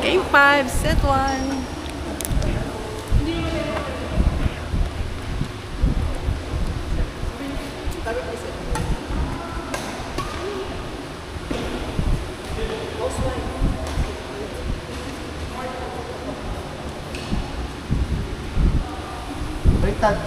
Game 5, set 1. Baliktad.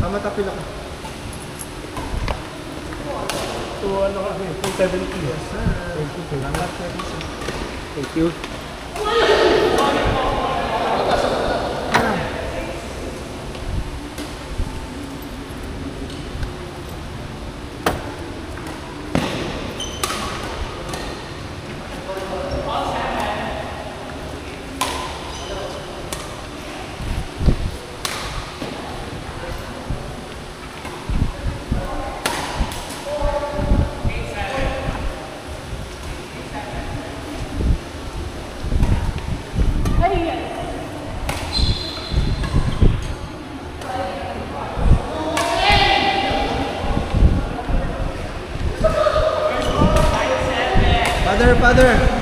Matapil ako. So ano kasi? 270. Yes, sir. Thank you. Salamat, sir. Thank you. Father.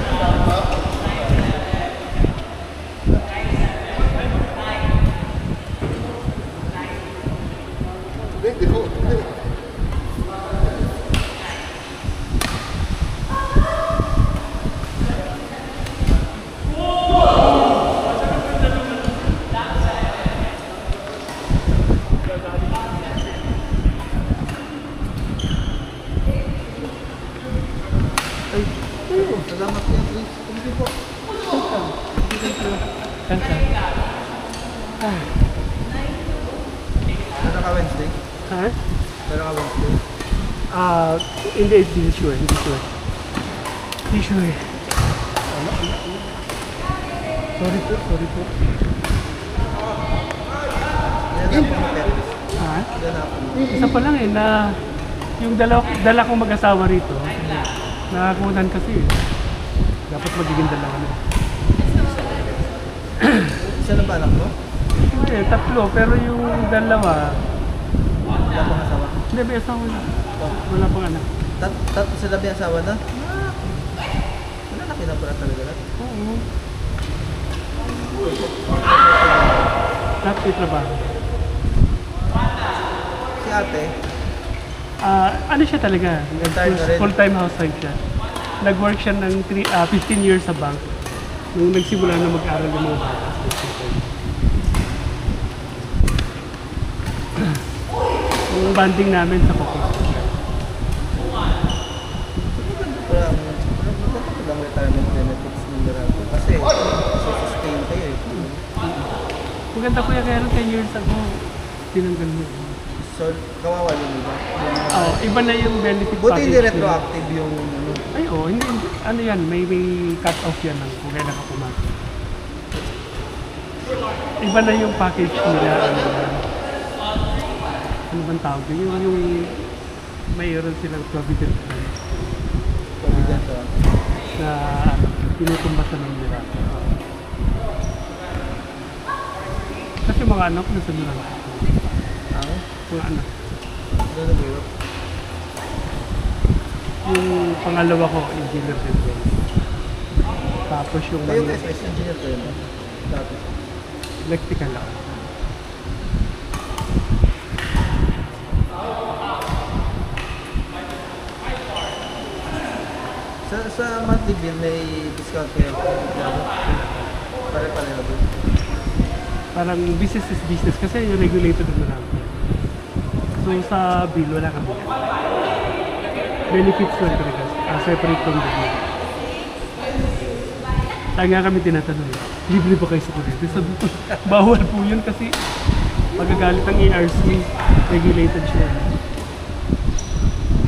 Salamat yan, please. Thank you po. Thank you. Pero ka Wednesday? Ha? Pero ka Wednesday? Hindi sure. Hindi sure. Sorry po. Yan na po mo parents. Ha? Yan na po. Isa pa lang na yung dala kong mag-asawa rito, nakakunan kasi. Dapat magiging dalawa na. Isa na ba anak mo? Hindi, tatlo. Pero yung dalawa, Wala pang asawa? hindi, may asawa na. Wala pang anak. Tatlo sila may asawa na? Wala na pinapura talaga lahat. Oo. Lahat may trabaho. Si ate, Ano siya talaga? Full-time na rin. Full-time housewife siya. Nag-work siya ng 15 years sa bank. Nung nagsimula na mag-aral ng mga bata. Yung banding namin sa Coco. maganda lang retirement benefits ng Miracle. Kasi, sustain kayo eh. Maganda ko yan, kaya 10 years ago, tinanggal mo. So, kawawa din nila. Iba na yung benefit Buti package hindi nila. retroactive yung ano. Ay, hindi. Ano yan, may cut off yan lang kung kailan ka pumasok. Iba na yung package nila. Ano bang tawag yun? Yung mayroon silang provident fund. Provident na pinutumbasan ng nila. Kasi mga anak nasa nila. Mga anak. Ano ba yun? Yung pangalawa ko, engineer din. Tapos yung Kayo guys, engineer ko yun. Dati. electrical lang. Sa monthly bill, may discount kayo. Pare-pareho din. Parang business is business kasi yung regulated na lang. So sa bill, wala kami. Benefits lang talaga. Separate from the bill. Kaya nga kami tinatanong, libre ba kayo sa kuryente? Sabi ko, bawal po yun kasi magagalit ang ERC, regulated siya.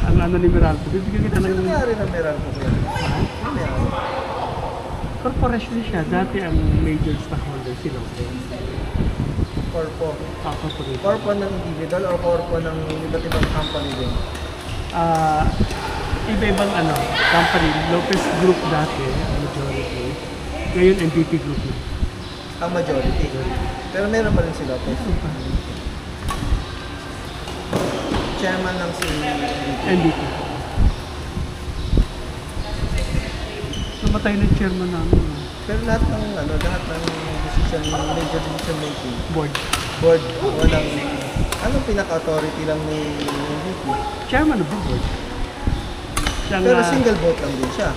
Ang ano ni Meralco, bibigyan kita Ano ng nangyari na meron ko kayo? ha? Ano nangyari? Corporation siya, dati ang major stockholder sila. Corpo. Corporation. Corpo ng individual o corpo ng iba't ibang company din? Iba-ibang ano, company, Lopez Group dati, ang majority. Ngayon, MVP Group na. Ang majority. Pero meron pa rin sila. Chairman ng si MVP. Namatay na yung chairman namin. Pero lahat ng decision, major decision making, Board. board, walang, anong pinaka-authority lang ni MVP? Chairman of the board. Siyang, Pero single vote lang din siya.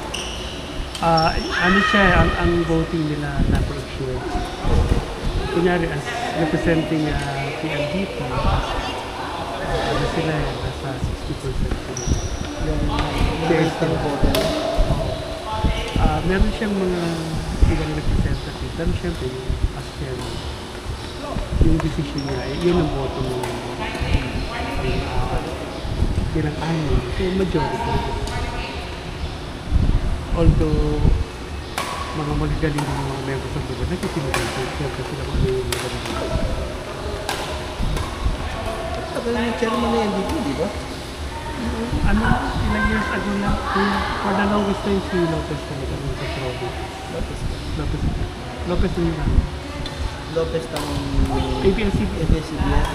ano siya, ang voting nila na for kunyari as representing PLDT, ano sila nasa 60% sila. Yung listing vote niya. Meron siyang mga ibang representative, pero syempre yung as chairman, yung decision niya, yun ang boto ng bilang anim, so majority. Although mga magagaling ng mga members of the board, nagkikinutin siyempre sila kung ano yung magaling. Tagal yung chairman ng MVP, di ba? Ano, ilang years ago lang, for the longest time si Lopez talaga ng Patrobi. Lopez din lang. Lopez ng ABS-CBN. ABS-CBN.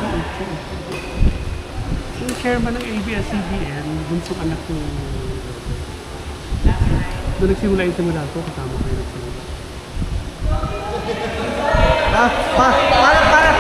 Yung chairman ng ABS-CBN, bunsong anak ni Lopez. Doon nagsimula yung simula ko, kasama ko yung nagsimula. Para